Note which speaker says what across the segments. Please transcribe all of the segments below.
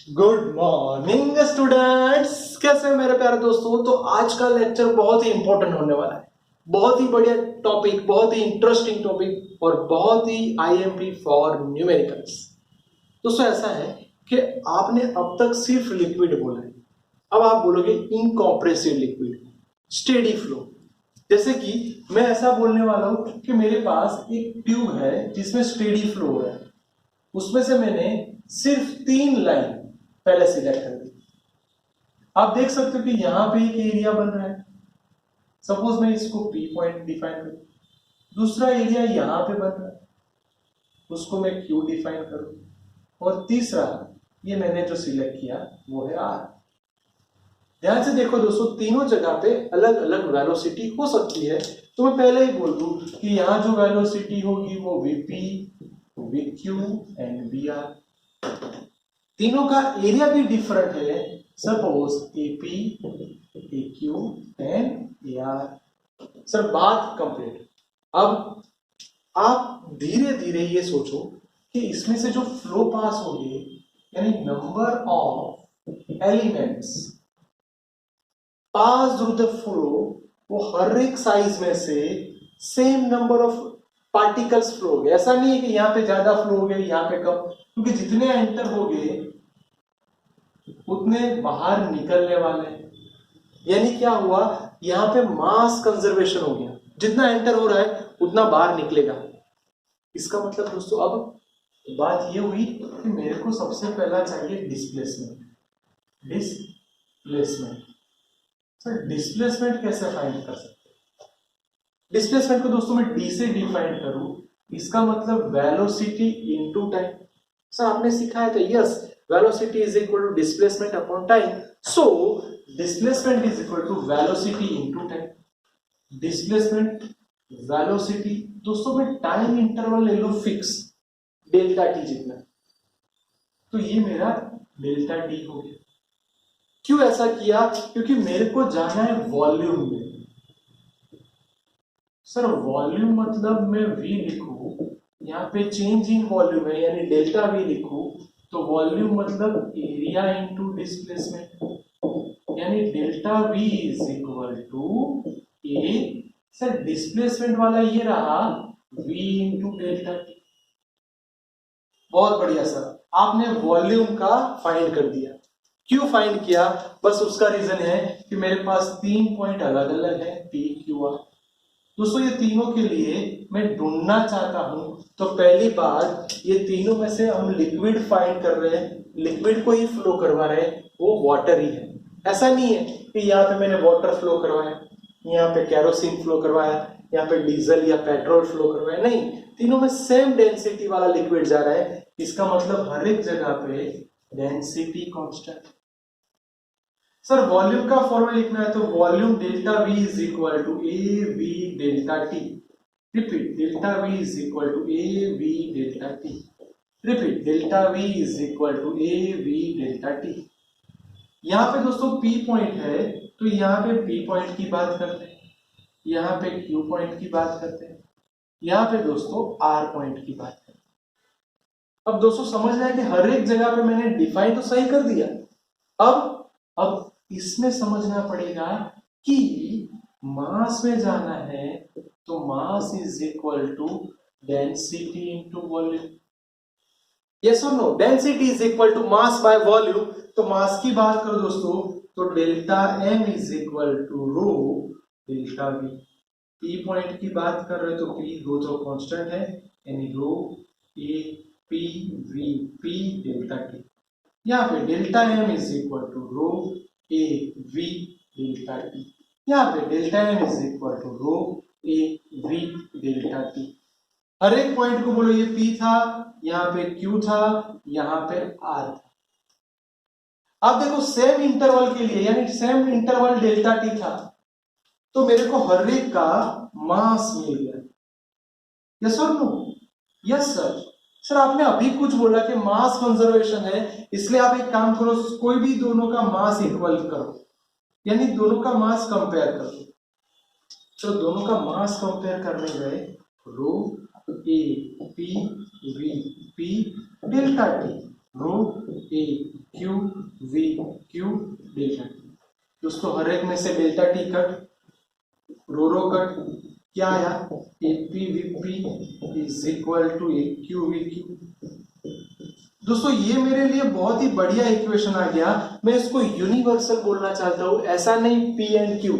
Speaker 1: Good morning students, कैसे हैं मेरे प्यारे दोस्तों। तो आज का लेक्चर बहुत ही इंपॉर्टेंट होने वाला है। बहुत ही बढ़िया टॉपिक, बहुत ही इंटरेस्टिंग टॉपिक और बहुत ही आईएमपी फॉर न्यूमेरिकल्स। दोस्तों ऐसा है कि आपने अब तक सिर्फ लिक्विड बोला है, अब आप बोलोगे इनकॉम्प्रेसिव लिक्विड, स्टेडी फ्लो। जैसे कि मैं ऐसा बोलने वाला हूं कि मेरे पास एक ट्यूब है जिसमें स्टेडी फ्लो हो रहा है, उसमें से मैंने सिर्फ 3 लाइन पहले सिलेक्ट कर दी। आप देख सकते हो कि यहां पे एक एरिया बन रहा है। सपोज मैं इसको पी पॉइंट डिफाइन करूं, दूसरा एरिया यहां पे बन रहा है, उसको मैं क्यू डिफाइन करूं, और तीसरा ये मैंने जो सिलेक्ट किया वो है आर। ध्यान से देखो दोस्तों, तीनों जगह पे अलग अलग वेलोसिटी हो सकती है। तो मैं पहले ही बोल दूं कि यहां जो वेलोसिटी होगी वो वीपी, वीक्यू एंड वीआर। तीनों का एरिया भी डिफरेंट है। Suppose AP, AQ and AR. Sir बात कंप्लीट। अब आप धीरे धीरे ये सोचो कि इसमें से जो फ्लो पास हो गए, यानी number of elements pass through the flow, वो हर एक साइज में से same number of particles flow हो गए। ऐसा नहीं है कि यहां पे ज्यादा फ्लो हो गए यहां पे कम, क्योंकि जितने एंटर हो गए उतने बाहर निकलने वाले हैं। यानी क्या हुआ, यहां पे मास कंजर्वेशन हो गया, जितना एंटर हो रहा है उतना बाहर निकलेगा। इसका मतलब दोस्तों अब बात ये हुई कि मेरे को सबसे पहला चाहिए डिस्प्लेसमेंट। डिस्प्लेसमेंट सर डिस्प्लेसमेंट कैसे फाइंड कर सकते हैं? डिस्प्लेसमेंट को दोस्तों मैं डी से डिफाइन करूं, इसका मतलब वेलोसिटी इनटू टाइम। सर आपने सिखाया था, yes, velocity is equal to displacement upon time. So displacement is equal to velocity into time. Displacement, velocity, दोस्तों में टाइम इंटरवल ले लो फिक्स, डेल्टा टी जितना, तो ये मेरा डेल्टा टी हो गया। क्यों ऐसा किया? क्योंकि मेरे को जाना है वॉल्यूम में। सर वॉल्यूम मतलब मैं v लिखूं, यहाँ पे चेंज इन वॉल्यूम है यानी डेल्टा v लिखूं, तो वॉल्यूम मतलब एरिया इनटू डिस्प्लेसमेंट, यानी delta V is equal to A. Sir displacement वाला ये रहा वी इंटू डेल्टा टी। बहुत बढ़िया सर, आपने वॉल्यूम का फाइंड कर दिया। क्यों फाइंड किया? बस उसका रीजन है कि मेरे पास 3 पॉइंट अलग अलग है, पी क्यू आर। दोस्तों ये तीनों के लिए मैं ढूंढना चाहता हूं, तो पहली बार ये तीनों में से हम लिक्विड फाइंड कर रहे हैं, लिक्विड को ही फ्लो करवा रहे हैं, वो वाटर ही है। ऐसा नहीं है कि यहाँ पे मैंने वाटर फ्लो करवाया, यहाँ पे कैरोसिन फ्लो करवाया, यहाँ पे डीजल या पेट्रोल फ्लो करवाया, नहीं, तीनों में सेम डेंसिटी वाला लिक्विड जा रहा है। इसका मतलब हर एक जगह पे डेंसिटी कांस्टेंट। सर वॉल्यूम का फॉर्मूला लिखना है, तो volume delta V is equal to A V delta T. Repeat, delta V is equal to A V delta T. Repeat, delta V is equal to A V delta T. यहां पे दोस्तों P point है, तो यहां पे P point की बात करते हैं, यहां पे क्यू पॉइंट की बात करते हैं, यहां पे दोस्तों आर पॉइंट की बात करते हैं। अब दोस्तों समझना है कि हर एक जगह पे मैंने डिफाइन तो सही कर दिया। अब इसमें समझना पड़ेगा कि मास में जाना है, तो mass is equal to density into volume. Yes और no? Density is equal to mass by volume. तो मास की बात करो दोस्तों, तो delta M is equal to rho delta V. P point की बात कर रहे हो तो पी रो तो कांस्टेंट है, यानी rho A P V P delta T. यहाँ पे delta M is equal to rho A V delta T. यहाँ पे delta M is equal to rho A V delta T. हर एक पॉइंट को बोलो, ये पी था, यहाँ पे क्यू था, यहाँ पे आर था। अब देखो सेम इंटरवल के लिए, यानी सेम इंटरवल डेल्टा टी था, तो मेरे को हर एक का मास मिल गया। यस और नो? Yes sir. सर आपने अभी कुछ बोला कि मास कंजर्वेशन है, इसलिए आप एक काम करो, कोई भी दोनों का मास इक्वल करो, यानी दोनों का मास कंपेयर करो। तो दोनों का मास कंपेयर करने गए, rho A P V P delta T, rho A Q V Q delta T. दोस्तों हर एक में से delta T cut, rho rho cut, क्या आया AP VP is equal to A Q V Q. दोस्तों ये मेरे लिए बहुत ही बढ़िया इक्वेशन आ गया। मैं इसको यूनिवर्सल बोलना चाहता हूं, ऐसा नहीं पी एंड क्यू।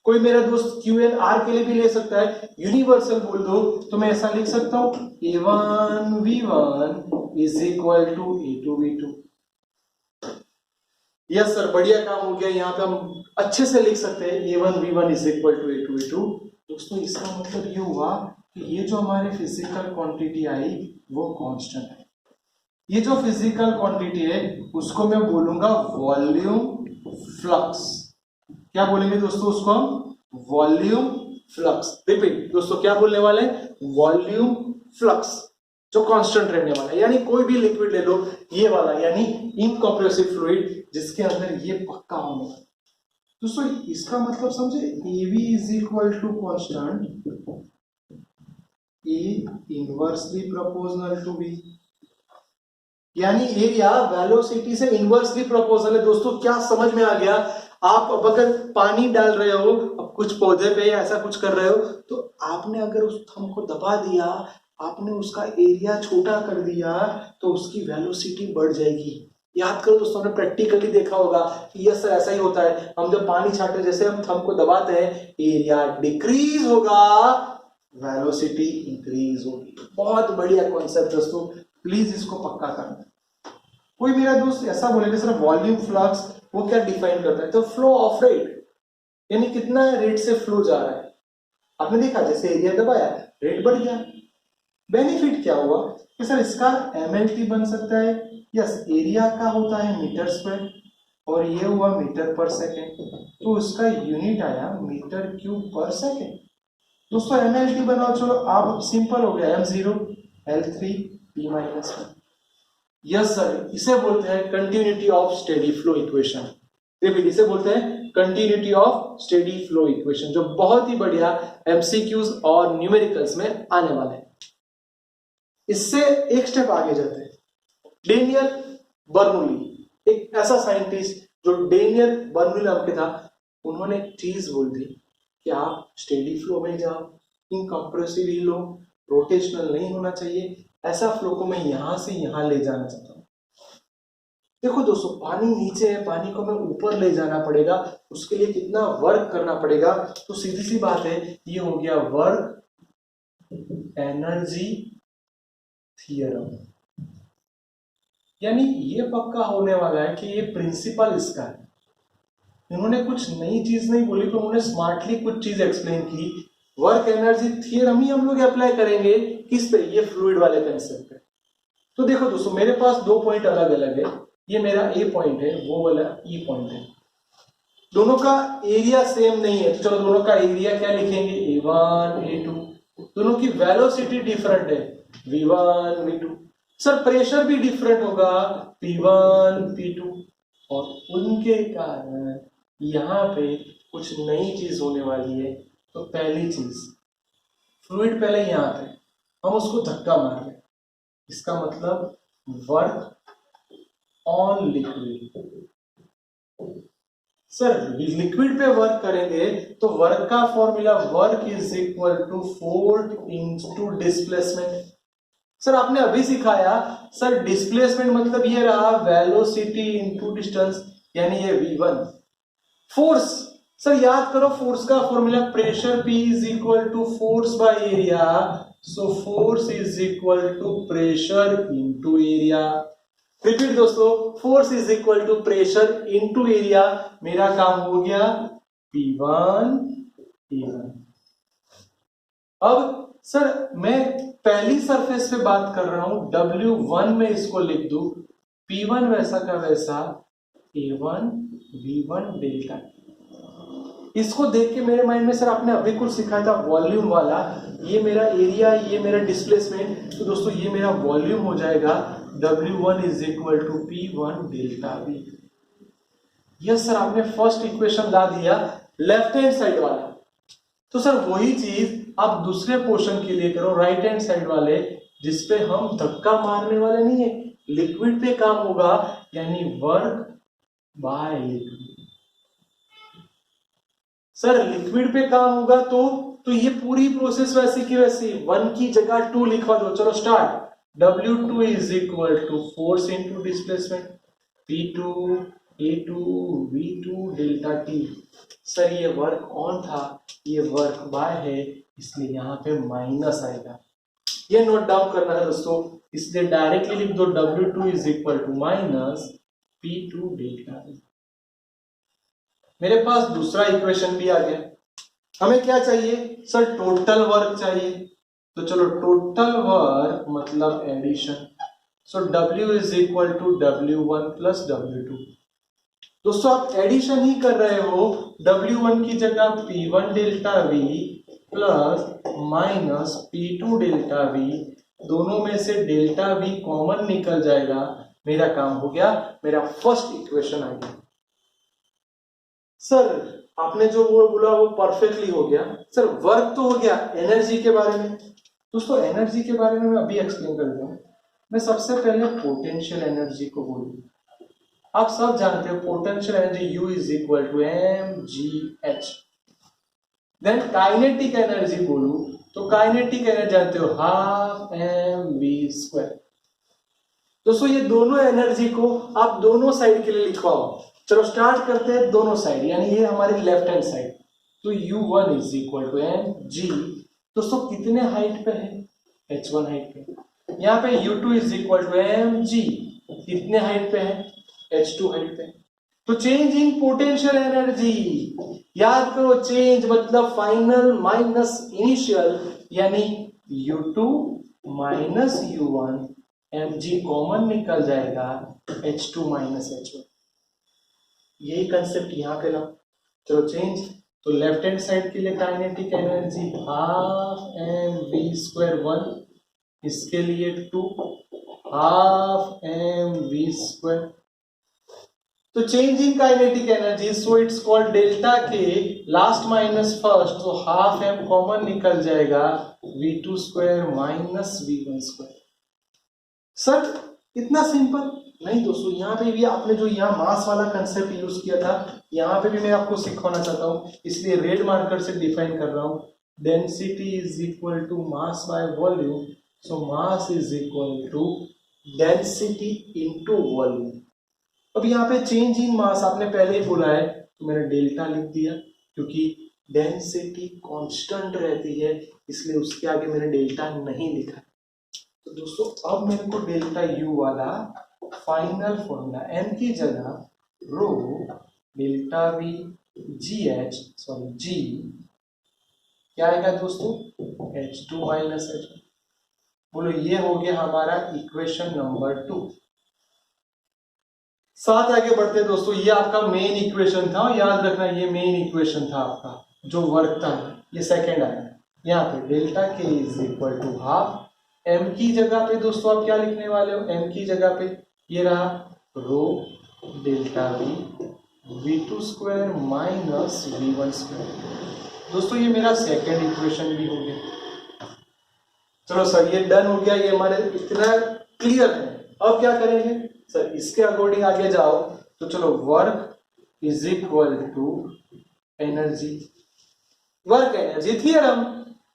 Speaker 1: कोई मेरा दोस्त क्यू एन आर के लिए भी ले सकता है, यूनिवर्सल बोल दो तो मैं ऐसा लिख सकता हूं A1 V1 is equal to A2 V2। Yes sir, बढ़िया काम हो गया। यहाँ पे हम अच्छे से लिख सकते हैं A1 V1 is equal to A2 V2। दोस्तों इसका मतलब ये हुआ कि ये जो हमारी फिजिकल क्वांटिटी आई वो कांस्टेंट है। ये जो फिजिकल क्वांटिटी है उसको मैं बोलूंगा वॉल्यूम फ्लक्स। क्या बोलेंगे दोस्तों उसको हम? Volume flux. रिपीट दोस्तों, क्या बोलने वाले हैं? वॉल्यूम फ्लक्स, जो कांस्टेंट रहने वाला है। यानी कोई भी लिक्विड ले लो, ये वाला यानी इनकंप्रेसिव फ्लूइड जिसके अंदर ये पक्का होने वाला। दोस्तों इसका मतलब समझे, AV is equal to constant, A inversely proportional to V, यानी एरिया वेलोसिटी से इनवर्सली प्रोपोर्शनल है। दोस्तों क्या समझ में आ गया? आप अब अगर पानी डाल रहे हो, अब कुछ पौधे पे या ऐसा कुछ कर रहे हो, तो आपने अगर उस थंब को दबा दिया, आपने उसका एरिया छोटा कर दिया, तो उसकी वेलोसिटी बढ़ जाएगी। याद करो दोस्तों, हमने प्रैक्टिकली देखा होगा कि यस सर ऐसा ही होता है। हम जब पानी छाटते, जैसे हम थंब को दबाते हैं, एरिया डिक्रीज होगा, वेलोसिटी इंक्रीज होगी। बहुत बढ़िया कॉन्सेप्ट दोस्तों, प्लीज इसको पक्का करना। कोई मेरा दोस्त ऐसा बोलेगा सर वॉल्यूम फ्लक्स वो क्या डिफाइन करता है? तो फ्लो ऑफ रेट, यानी कितना रेट से फ्लो जा रहा है। आपने देखा जैसे एरिया दबाया रेट बढ़ गया। बेनिफिट क्या हुआ कि सर इसका MLT बन सकता है। यस, एरिया का होता है मीटर स्क्वायर और ये हुआ मीटर पर सेकेंड, तो उसका यूनिट आया मीटर क्यूब पर सेकेंड। दोस्तों MLT बनाओ, चलो आप सिंपल हो गया M0 L3 P-1। Yes sir, इसे बोलते हैं continuity of steady flow equation. Repeat, इसे बोलते हैं continuity of steady flow equation, जो बहुत ही बढ़िया MCQs और न्यूमेरिकल्स में आने वाले हैं। इससे एक स्टेप आगे जाते हैं। डेनियल बर्नौली, एक ऐसा साइंटिस्ट जो डेनियल बर्नौली नाम के था, उन्होंने एक चीज बोल दी कि आप स्टेडी फ्लो में जाओ, इनकंप्रेसिव ही लो, रोटेशनल नहीं होना चाहिए। ऐसा फ्लो को मैं यहां से यहां ले जाना चाहता हूं। देखो दोस्तों, पानी नीचे है, पानी को मैं ऊपर ले जाना पड़ेगा, उसके लिए कितना वर्क करना पड़ेगा? तो सीधी सी बात है, ये हो गया वर्क एनर्जी थियरम। यानी ये पक्का होने वाला है कि ये प्रिंसिपल इसका है। इन्होंने कुछ नई चीज नहीं बोली, तो उन्होंने स्मार्टली कुछ चीज एक्सप्लेन की। वर्क एनर्जी थियरम ही हम लोग अप्लाई करेंगे किस पे? ये फ्लूइड वाले कंसेप्ट पे। तो देखो दोस्तों, मेरे पास दो पॉइंट अलग अलग है। ये मेरा A पॉइंट है, वो वाला E पॉइंट है। दोनों का एरिया सेम नहीं है, तो चलो दोनों का एरिया क्या लिखेंगे? A1 A2। दोनों की वेलोसिटी डिफरेंट है, V1 V2। सर प्रेशर भी डिफरेंट होगा, P1 P2। और उनके कारण यहाँ पे कुछ नई चीज होने वाली है। तो पहली चीज, फ्लूइड पहले यहाँ पे, हम उसको धक्का मार रहे हैं, इसका मतलब work on liquid. Sir liquid पे वर्क करेंगे तो वर्क का formula work is equal to force into displacement. Sir आपने अभी सिखाया, सर डिस्प्लेसमेंट मतलब ये रहा वेलोसिटी इनटू डिस्टेंस, यानी ये V1। फोर्स, सर याद करो फोर्स का formula pressure P is equal to force by area, so force is equal to pressure into area. Repeat दोस्तों, force is equal to pressure into area. मेरा काम हो गया P1 P1। अब sir मैं पहली सरफेस पे बात कर रहा हूं, W1 में इसको लिख दूं, P1 वैसा का वैसा A1 V1 डेल्टा। इसको देख के मेरे माइंड में सर आपने अभी कुछ सिखाया था वॉल्यूम वाला, ये मेरा एरिया, ये मेरा डिस्प्लेसमेंट। तो दोस्तों ये मेरा वॉल्यूम हो जाएगा W1 is equal to P1 delta V। Yes sir, आपने फर्स्ट इक्वेशन ला दिया लेफ्ट हैंड साइड वाला। तो सर वही चीज आप दूसरे पोर्शन के लिए करो, राइट हैंड साइड वाले, जिसपे हम धक्का मारने वाले नहीं है, लिक्विड पे काम होगा यानी work by liquid. Sir liquid पे काम होगा तो ये पूरी प्रोसेस वैसे की वैसी 1 की जगह 2 लिखवा दो। चलो start. W2 is equal to force into displacement P2 A2 V2 डेल्टा T। सर ये वर्क ऑन था, ये वर्क बाय है, इसलिए यहाँ पे माइनस आएगा। ये नोट डाउन करना है दोस्तों, इसलिए डायरेक्टली लिख दो W2 is equal to minus P2 delta T। मेरे पास दूसरा इक्वेशन भी आ गया। हमें क्या चाहिए सर? टोटल वर्क चाहिए। तो चलो टोटल वर्क मतलब addition. So W is equal to W1 plus W2। दोस्तों आप एडिशन ही कर रहे हो, W1 की जगह P1 delta V plus minus P2 delta V, दोनों में से डेल्टा V कॉमन निकल जाएगा। मेरा काम हो गया, मेरा फर्स्ट इक्वेशन आ गया। सर आपने जो वो बोला वो परफेक्टली हो गया। सर वर्क तो हो गया, एनर्जी के बारे में? दोस्तों एनर्जी के बारे में मैं अभी एक्सप्लेन कर दूं। मैं सबसे पहले पोटेंशियल एनर्जी को बोलूं। आप सब जानते हो potential energy U is equal to mgh। Then kinetic energy बोलूं तो काइनेटिक एनर्जी जानते हो हाफ mv²। दोस्तों ये दोनों एनर्जी को आप दोनों साइड के लिए लिखवाओ। चलो स्टार्ट करते हैं दोनों साइड, यानी ये हमारी लेफ्ट हैंड साइड। तो U1 is equal to mg। दोस्तों कितने हाइट पे है? h1 हाइट पे। यहाँ पे U2 is equal to mg, कितने हाइट पे है? h2 हाइट पे। तो चेंज इन पोटेंशियल एनर्जी, याद करो चेंज मतलब फाइनल माइनस इनिशियल, यानी U2 minus U1 mg common निकल जाएगा h2 माइनस h1। यही कंसेप्ट यहाँ पे लाओ। चलो चेंज, तो लेफ्ट हैंड साइड के लिए काइनेटिक एनर्जी हाफ mv² 1, इसके लिए 2 हाफ mv²। तो change in kinetic energy, so it's called delta के लास्ट माइनस फर्स्ट, तो हाफ m कॉमन निकल जाएगा v2² माइनस v1²। सर इतना सिंपल नहीं दोस्तों, यहाँ पे भी आपने जो यहाँ मास वाला कंसेप्ट यूज किया था, यहाँ पे भी मैं आपको सिखाना चाहता हूँ, इसलिए रेड मार्कर से डिफाइन कर रहा हूँ। Density is equal to mass by volume, so mass is equal to density into volume. अब यहाँ पे चेंज इन मास आपने पहले ही बोला है, तो मैंने डेल्टा लिख दिया, क्योंकि डेंसिटी कांस्टेंट रहती है, इसलिए उसके आगे मैंने डेल्टा नहीं लिखा। तो दोस्तों अब मेरे को डेल्टा U वाला फाइनल फॉर्मूला m की जगह रो डेल्टा V G क्या आएगा दोस्तों? H2 minus H1। बोलो ये हो गया हमारा इक्वेशन नंबर 2। साथ आगे बढ़ते हैं दोस्तों, ये आपका मेन इक्वेशन था, याद रखना ये मेन इक्वेशन था आपका जो वर्क था, ये सेकेंड आया। यहाँ पे delta K is equal to half, m की जगह पे दोस्तों आप क्या लिखने वाले हो? m की जगह पे ये रहा रो delta V v2² minus v1²। दोस्तों ये मेरा सेकेंड इक्वेशन भी हो गया। चलो सर ये डन हो गया, ये हमारे इतना क्लियर है। अब क्या करेंगे सर? इसके अकॉर्डिंग आगे जाओ, तो चलो work is equal to energy, work energy theorem.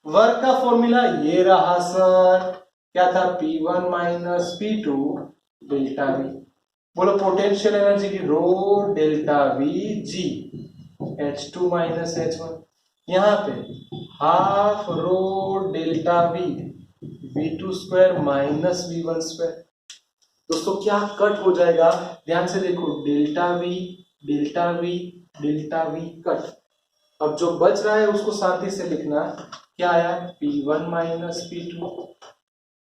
Speaker 1: Work का फॉर्मूला ये रहा सर, क्या था? P1 minus P2 delta V। बोलो पोटेंशियल एनर्जी की rho delta V G H2 minus H1। यहाँ पे half rho delta V v2² minus v1²। दोस्तों क्या कट हो जाएगा? ध्यान से देखो, delta V delta V delta V cut. अब जो बच रहा है उसको साथ ही से लिखना, क्या आया? P1 माइनस P2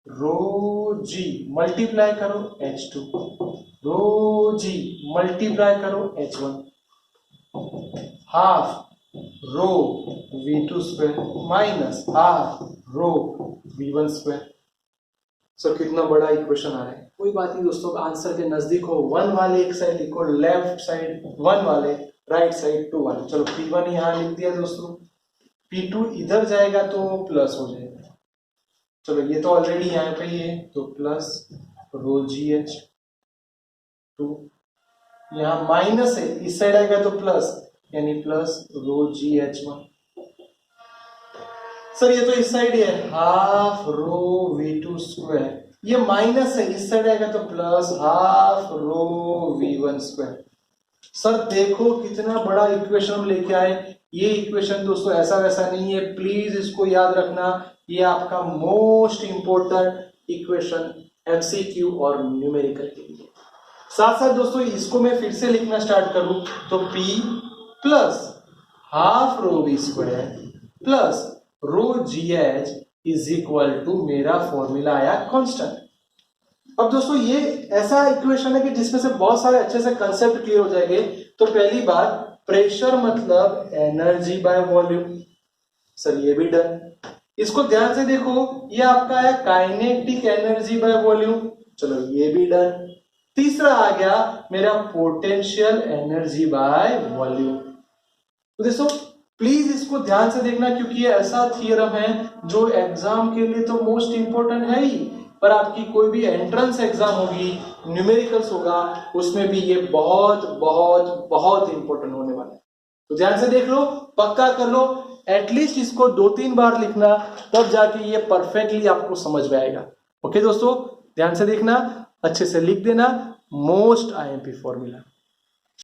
Speaker 1: रो G मल्टीप्लाई करो H2, रो G मल्टीप्लाई करो H1, half rho v2² minus half rho v1²। Sir कितना बड़ा इक्वेशन आ रहा है। कोई बात नहीं दोस्तों, आंसर के नजदीक हो, 1 वाले एक साइड लिखो, लेफ्ट साइड 1 वाले, राइट साइड 2 वाले। चलो P1 यहाँ लिख दिया दोस्तों, P2 इधर जाएगा तो प्लस हो जाएगा। चलो ये तो ऑलरेडी यहाँ पे ही है, तो plus
Speaker 2: rho G H two, यहां माइनस है, इस साइड आएगा तो प्लस, यानी plus rho G H one. Sir ये तो इस साइड है, half rho V two square, ये माइनस है, इस साइड आएगा तो plus half rho V one square. Sir देखो कितना बड़ा इक्वेशन हम लेके आए। ये इक्वेशन दोस्तों ऐसा वैसा नहीं है, प्लीज इसको याद रखना, ये आपका मोस्ट इंपॉर्टेंट इक्वेशन एमसीक्यू और न्यूमेरिकल के लिए। साथ साथ दोस्तों इसको मैं फिर से लिखना स्टार्ट करूं तो P plus half rho V square plus rho G H is equal to मेरा फॉर्मूला आया कांस्टेंट। अब दोस्तों ये ऐसा इक्वेशन है कि जिसमें से बहुत सारे अच्छे से कंसेप्ट क्लियर हो जाएंगे। तो पहली बात, प्रेशर मतलब एनर्जी बाय वॉल्यूम, सर ये भी डन। इसको ध्यान से देखो, ये आपका है काइनेटिक एनर्जी बाय वॉल्यूम, चलो ये भी डन। तीसरा आ गया मेरा पोटेंशियल एनर्जी बाय वॉल्यूम। तो दोस्तों प्लीज इसको ध्यान से देखना, क्योंकि ये ऐसा थियरम है जो एग्जाम के लिए तो मोस्ट इंपॉर्टेंट है ही, पर आपकी कोई भी एंट्रेंस एग्जाम होगी, न्यूमेरिकल्स होगा, उसमें भी ये बहुत बहुत बहुत इंपॉर्टेंट होने वाला है। तो ध्यान से देख लो, पक्का कर लो, एटलीस्ट इसको 2-3 बार लिखना, तब जाके ये परफेक्टली आपको समझ में आएगा। ओके दोस्तों, ध्यान से देखना, अच्छे से लिख देना, मोस्ट आईएमपी फॉर्मूला।